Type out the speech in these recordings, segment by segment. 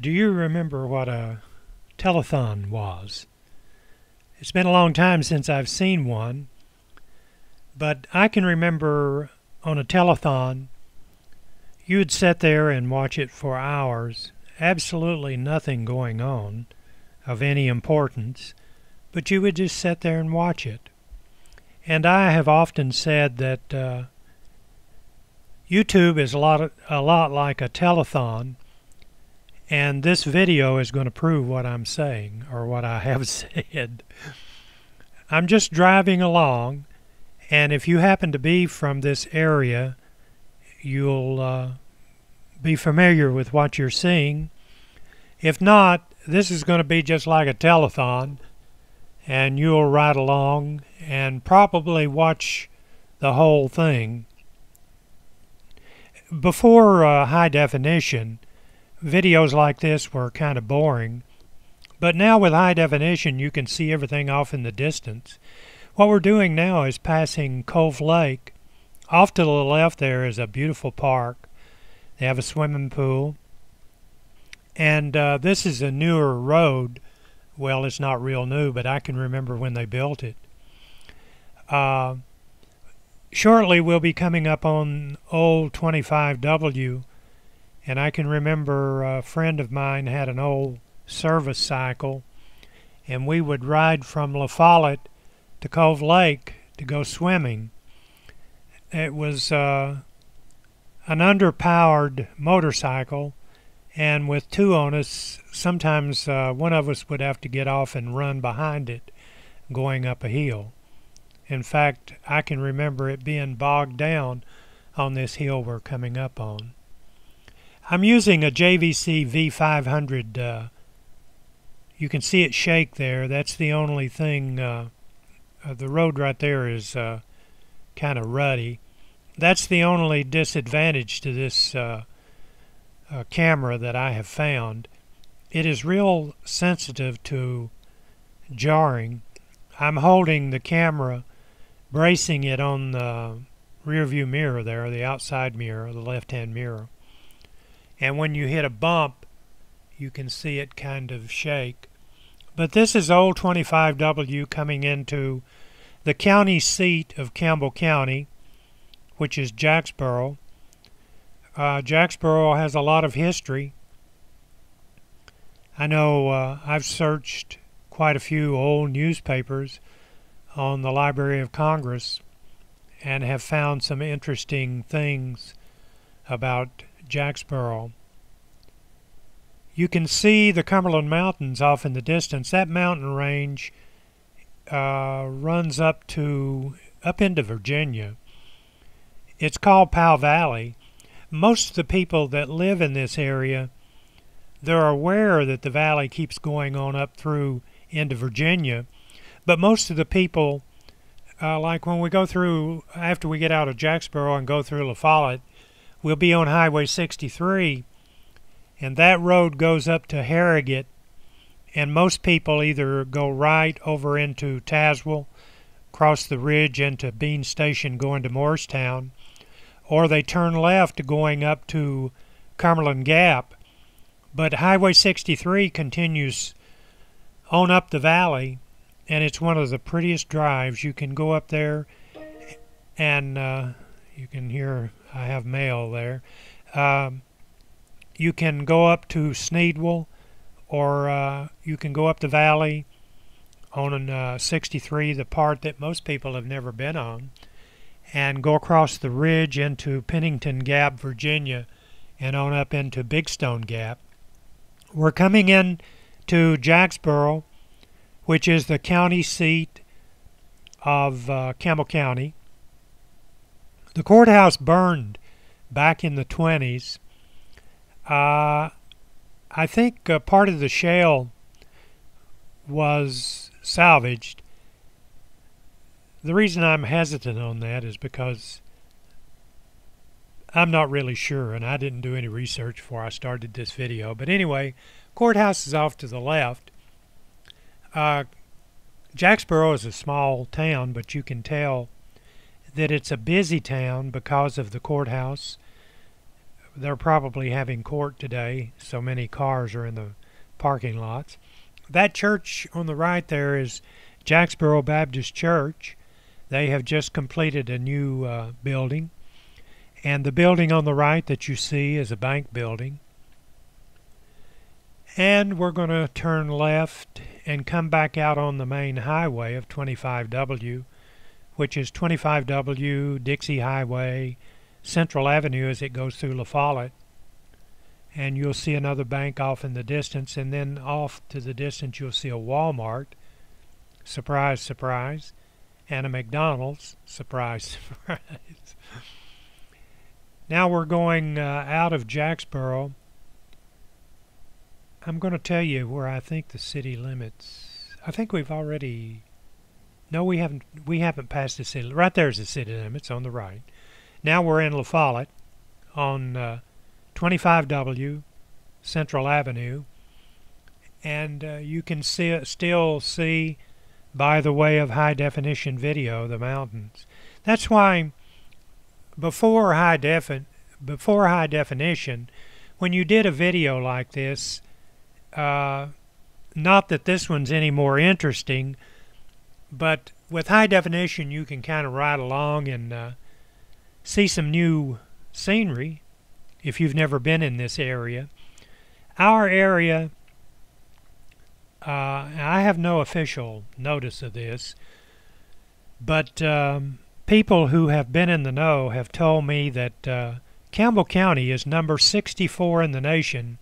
Do you remember what a telethon was? It's been a long time since I've seen one, but I can remember on a telethon you'd sit there and watch it for hours, absolutely nothing going on of any importance, but you would just sit there and watch it. And I have often said that YouTube is a lot like a telethon, and this video is going to prove what I'm saying, or what I have said. I'm just driving along, and if you happen to be from this area, you'll be familiar with what you're seeing. If not, this is going to be just like a telethon, and you'll ride along and probably watch the whole thing. Before high definition, videos like this were kind of boring, but now with high definition you can see everything off in the distance. What we're doing now is passing Cove Lake. Off to the left there is a beautiful park. They have a swimming pool, and this is a newer road. Well, it's not real new, but I can remember when they built it. Shortly we'll be coming up on old 25W, and I can remember a friend of mine had an old service cycle, and we would ride from LaFollette to Cove Lake to go swimming. It was an underpowered motorcycle, and with two on us, sometimes one of us would have to get off and run behind it going up a hill. In fact, I can remember it being bogged down on this hill we're coming up on. I'm using a JVC V500. You can see it shake there. That's the only thing. The road right there is kind of ruddy. That's the only disadvantage to this camera that I have found. It is real sensitive to jarring. I'm holding the camera, bracing it on the rear view mirror there, the outside mirror, the left-hand mirror. And when you hit a bump, you can see it kind of shake. But this is old 25W coming into the county seat of Campbell County, which is Jacksboro. Jacksboro has a lot of history. I know I've searched quite a few old newspapers on the Library of Congress and have found some interesting things about Jacksboro. You can see the Cumberland Mountains off in the distance. That mountain range runs up into Virginia. It's called Powell Valley. Most of the people that live in this area, they're aware that the valley keeps going on up through into Virginia, but most of the people, like when we go through, after we get out of Jacksboro and go through LaFollette, we'll be on Highway 63, and that road goes up to Harrogate, and most people either go right over into Tazewell, cross the ridge into Bean Station going to Morristown, or they turn left going up to Cumberland Gap. But Highway 63 continues on up the valley, and it's one of the prettiest drives. You can go up there, and you can hear I have mail there. You can go up to Sneedwell, or you can go up the valley on 63, the part that most people have never been on, and go across the ridge into Pennington Gap, Virginia, and on up into Big Stone Gap. We're coming in to Jacksboro, which is the county seat of Campbell County. The courthouse burned back in the 20s. I think part of the shale was salvaged. The reason I'm hesitant on that is because I'm not really sure, and I didn't do any research before I started this video. But anyway, courthouse is off to the left. Jacksboro is a small town, but you can tell that it's a busy town because of the courthouse. they're probably having court today, so many cars are in the parking lots. That church on the right there is Jacksboro Baptist Church. They have just completed a new building. And the building on the right that you see is a bank building. And we're going to turn left and come back out on the main highway of 25W, which is 25W, Dixie Highway, Central Avenue as it goes through LaFollette. And you'll see another bank off in the distance, and then off to the distance you'll see a Walmart, surprise, surprise, and a McDonald's, surprise, surprise. Now we're going out of Jacksboro. I'm going to tell you where I think the city limits. I think we've already... No, we haven't passed the city. Right there's the city limits on the right. Now we're in LaFollette on 25W Central Avenue, and you can still see by the way of high definition video the mountains. That's why before high definition, when you did a video like this, not that this one's any more interesting, but with high definition you can kind of ride along and see some new scenery if you've never been in this area. Our area, I have no official notice of this, but people who have been in the know have told me that Campbell County is number 64 in the nation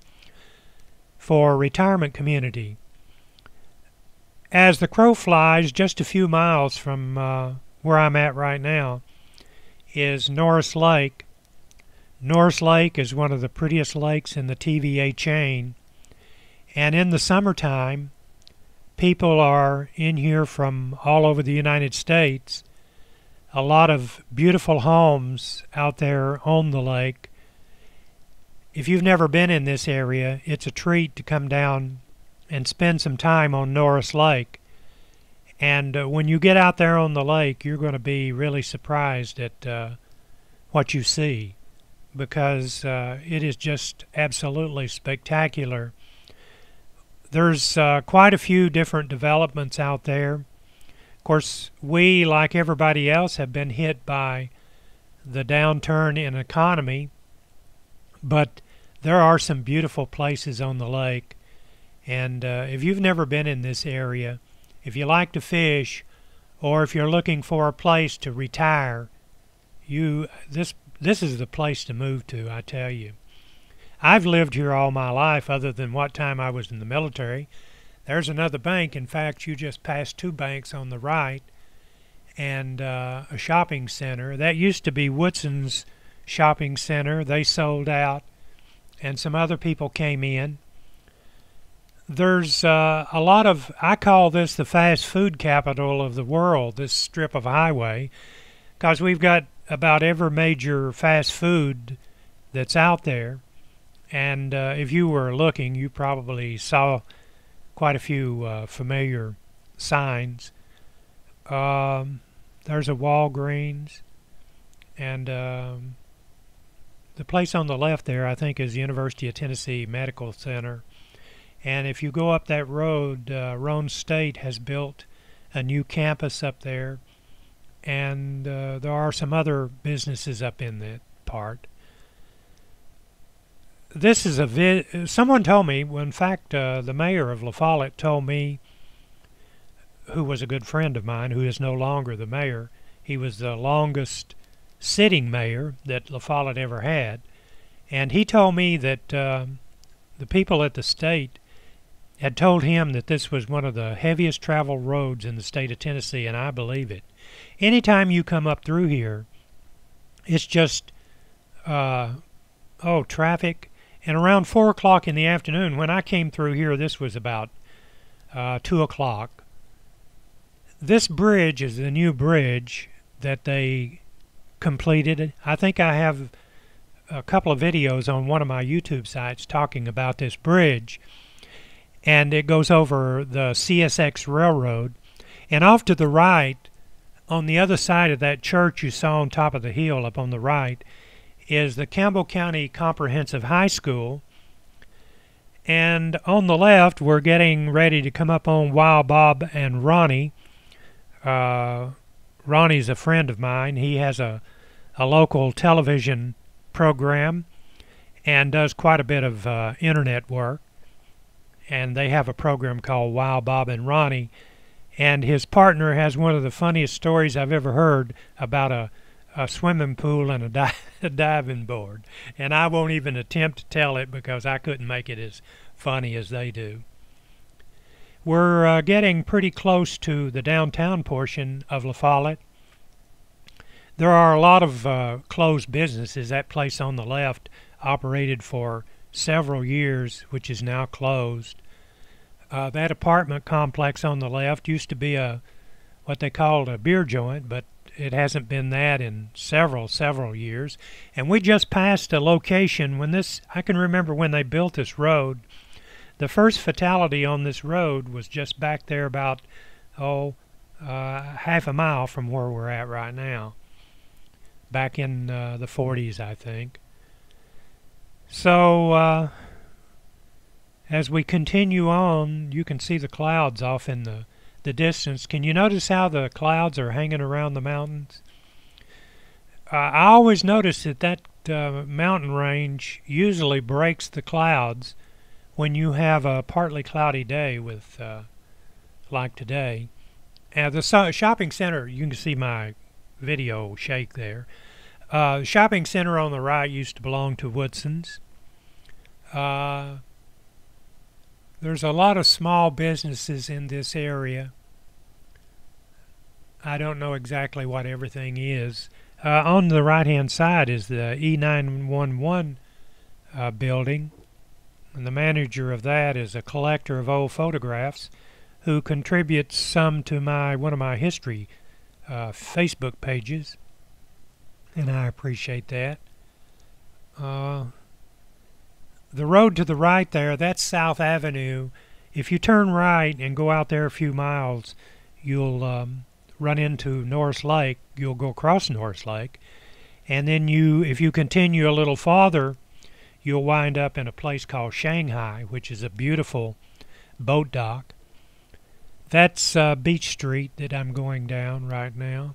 for retirement community. As the crow flies, just a few miles from where I'm at right now is Norris Lake. Norris Lake is one of the prettiest lakes in the TVA chain, and in the summertime people are in here from all over the United States. A lot of beautiful homes out there on the lake. If you've never been in this area, it's a treat to come down and spend some time on Norris Lake. And when you get out there on the lake, you're going to be really surprised at what you see, because it is just absolutely spectacular. There's quite a few different developments out there. Of course, we, like everybody else, have been hit by the downturn in economy, but there are some beautiful places on the lake. And if you've never been in this area, if you like to fish, or if you're looking for a place to retire, this is the place to move to, I tell you. I've lived here all my life, other than what time I was in the military. There's another bank. In fact, you just passed two banks on the right, and a shopping center. That used to be Woodson's shopping center. They sold out, and some other people came in. There's a lot of, I call this the fast food capital of the world, this strip of highway, because we've got about every major fast food that's out there. And if you were looking, you probably saw quite a few familiar signs. There's a Walgreens, and the place on the left there, I think, is University of Tennessee Medical Center. And if you go up that road, Roane State has built a new campus up there, and there are some other businesses up in that part. This is someone told me, well, in fact, the mayor of LaFollette told me, who was a good friend of mine, who is no longer the mayor. He was the longest sitting mayor that LaFollette ever had. And he told me that the people at the state had told him that this was one of the heaviest traveled roads in the state of Tennessee, and I believe it. Anytime you come up through here, it's just, traffic. And around 4 o'clock in the afternoon, when I came through here, this was about 2 o'clock. This bridge is the new bridge that they completed. I think I have a couple of videos on one of my YouTube sites talking about this bridge. And it goes over the CSX Railroad. And off to the right, on the other side of that church you saw on top of the hill up on the right, is the Campbell County Comprehensive High School. And on the left, we're getting ready to come up on Wild Bob and Ronnie. Ronnie's a friend of mine. He has a local television program and does quite a bit of internet work. And they have a program called Wild Bob and Ronnie. And his partner has one of the funniest stories I've ever heard about a swimming pool and a diving board. And I won't even attempt to tell it because I couldn't make it as funny as they do. We're getting pretty close to the downtown portion of LaFollette. There are a lot of closed businesses. That place on the left operated for several years, which is now closed. That apartment complex on the left used to be what they called a beer joint, but it hasn't been that in several years. And we just passed a location when I can remember when they built this road. The first fatality on this road was just back there about, half a mile from where we're at right now. Back in the 40s, I think. So, as we continue on, you can see the clouds off in the distance. Can you notice how the clouds are hanging around the mountains? I always notice that mountain range usually breaks the clouds when you have a partly cloudy day with like today. The shopping center, you can see my video shake there. Shopping center on the right used to belong to Woodson's. There's a lot of small businesses in this area. I don't know exactly what everything is. On the right-hand side is the E911 building. And the manager of that is a collector of old photographs who contributes some to one of my history Facebook pages. And I appreciate that. The road to the right there, that's South Avenue. If you turn right and go out there a few miles, you'll run into Norris Lake. You'll go across Norris Lake. And then if you continue a little farther, you'll wind up in a place called Shanghai, which is a beautiful boat dock. That's Beach Street that I'm going down right now.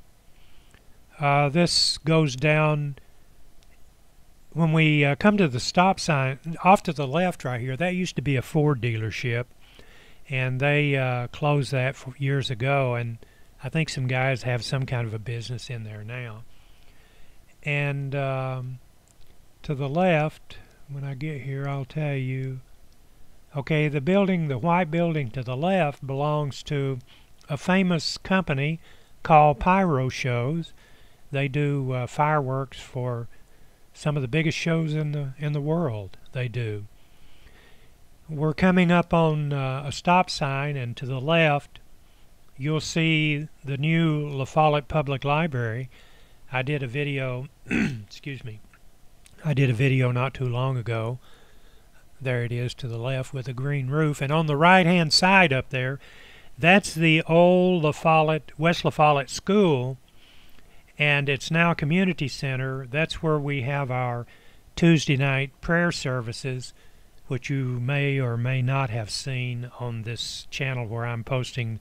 This goes down. When we come to the stop sign, off to the left right here, that used to be a Ford dealership, and they closed that years ago, and I think some guys have some kind of a business in there now. And to the left, when I get here, I'll tell you. Okay, the white building to the left belongs to a famous company called Pyro Shows. They do fireworks for some of the biggest shows in the world. They do. We're coming up on a stop sign, and to the left you'll see the new LaFollette Public Library. I did a video excuse me, I did a video not too long ago. There it is to the left with a green roof, and on the right hand side up there, that's the old West LaFollette School. And it's now a community center. That's where we have our Tuesday night prayer services, which you may or may not have seen on this channel where I'm posting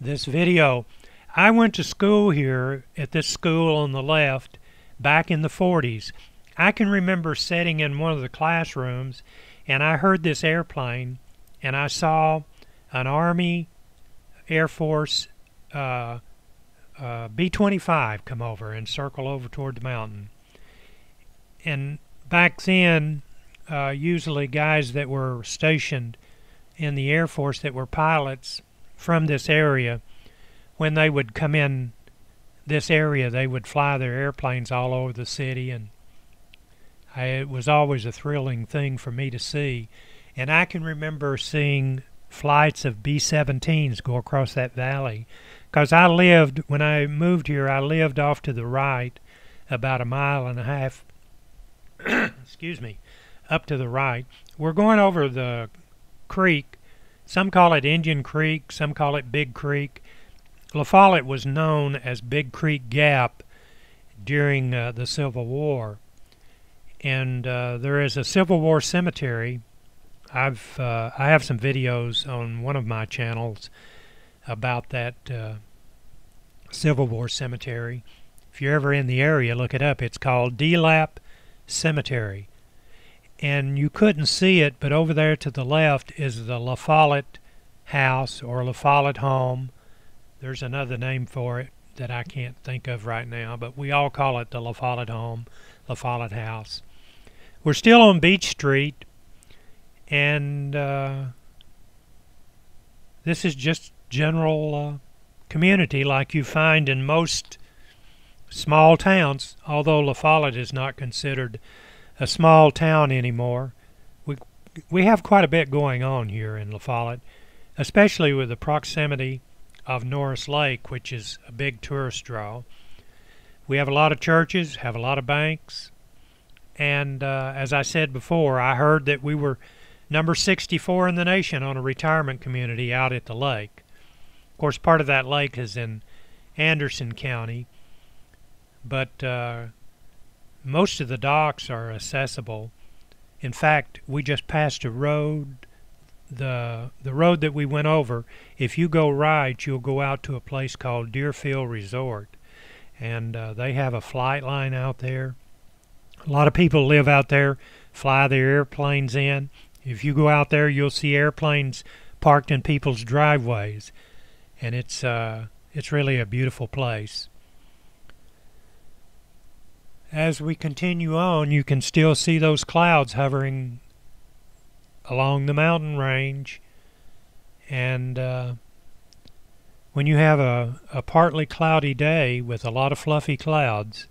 this video. I went to school here at this school on the left back in the 40s. I can remember sitting in one of the classrooms, and I heard this airplane, and I saw an Army, Air Force, B-25 come over and circle over toward the mountain. And back then, usually guys that were stationed in the Air Force that were pilots from this area, when they would come in this area, they would fly their airplanes all over the city, and it was always a thrilling thing for me to see. And I can remember seeing flights of B-17s go across that valley. Because when I moved here, I lived off to the right about 1.5 miles excuse me, up to the right. We're going over the creek. Some call it Indian Creek, some call it Big Creek. LaFollette was known as Big Creek Gap during the Civil War. and there is a Civil War cemetery. I have some videos on one of my channels about that Civil War cemetery. If you're ever in the area, look it up. It's called DeLapp Cemetery. And you couldn't see it, but over there to the left is the LaFollette house or LaFollette home. There's another name for it that I can't think of right now, but we all call it the LaFollette home, LaFollette house. We're still on Beach Street, and this is just general community like you find in most small towns, although LaFollette is not considered a small town anymore. We have quite a bit going on here in LaFollette, especially with the proximity of Norris Lake, which is a big tourist draw. We have a lot of churches, have a lot of banks, and as I said before, I heard that we were number 64 in the nation on a retirement community out at the lake. Of course, part of that lake is in Anderson County, but most of the docks are accessible. In fact, we just passed a road. The road that we went over, if you go right, you'll go out to a place called Deerfield Resort, and they have a flight line out there. A lot of people live out there, fly their airplanes in. If you go out there, you'll see airplanes parked in people's driveways, and it's really a beautiful place. As we continue on, you can still see those clouds hovering along the mountain range, and when you have a partly cloudy day with a lot of fluffy clouds,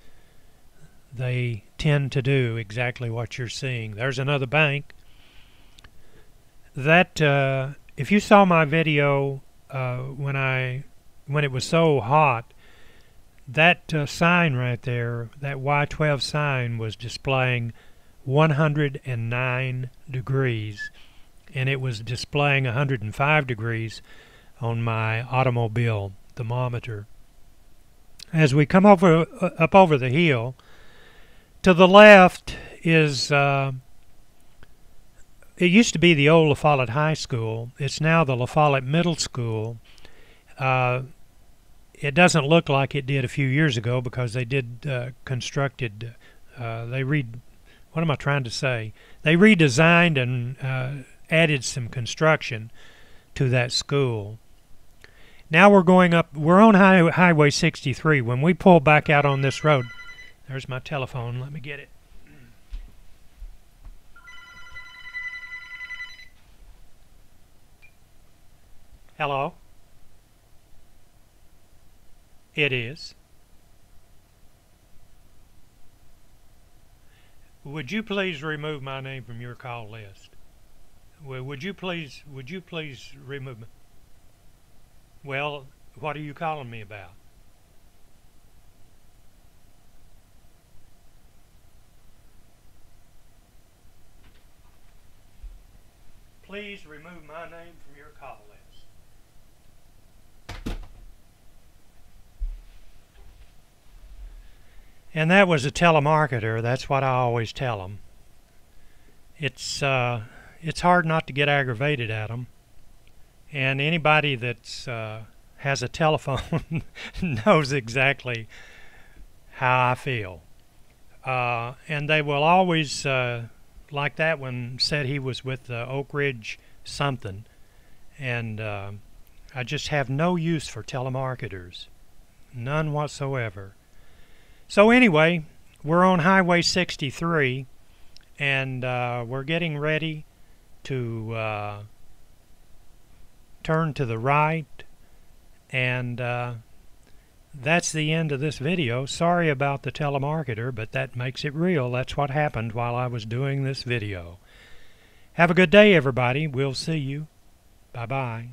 they tend to do exactly what you're seeing. There's another bank. That if you saw my video when it was so hot, that sign right there, that Y12 sign, was displaying 109 degrees, and it was displaying 105 degrees on my automobile thermometer. As we come up over the hill, to the left is it used to be the old LaFollette High School. It's now the LaFollette Middle School. It doesn't look like it did a few years ago because they did what am I trying to say? They redesigned and added some construction to that school. Now we're going up, we're on Highway 63. When we pull back out on this road, there's my telephone, let me get it. Hello? It is. Would you please remove my name from your call list? Well, would you please remove me? Well, what are you calling me about? Please remove my name from your call list. And that was a telemarketer. That's what I always tell them. It's hard not to get aggravated at them. And anybody that's has a telephone knows exactly how I feel. And they will always, like that one said he was with Oak Ridge something. And I just have no use for telemarketers. None whatsoever. So anyway, we're on Highway 63, and we're getting ready to turn to the right, and that's the end of this video. Sorry about the telemarketer, but that makes it real. That's what happened while I was doing this video. Have a good day, everybody. We'll see you. Bye-bye.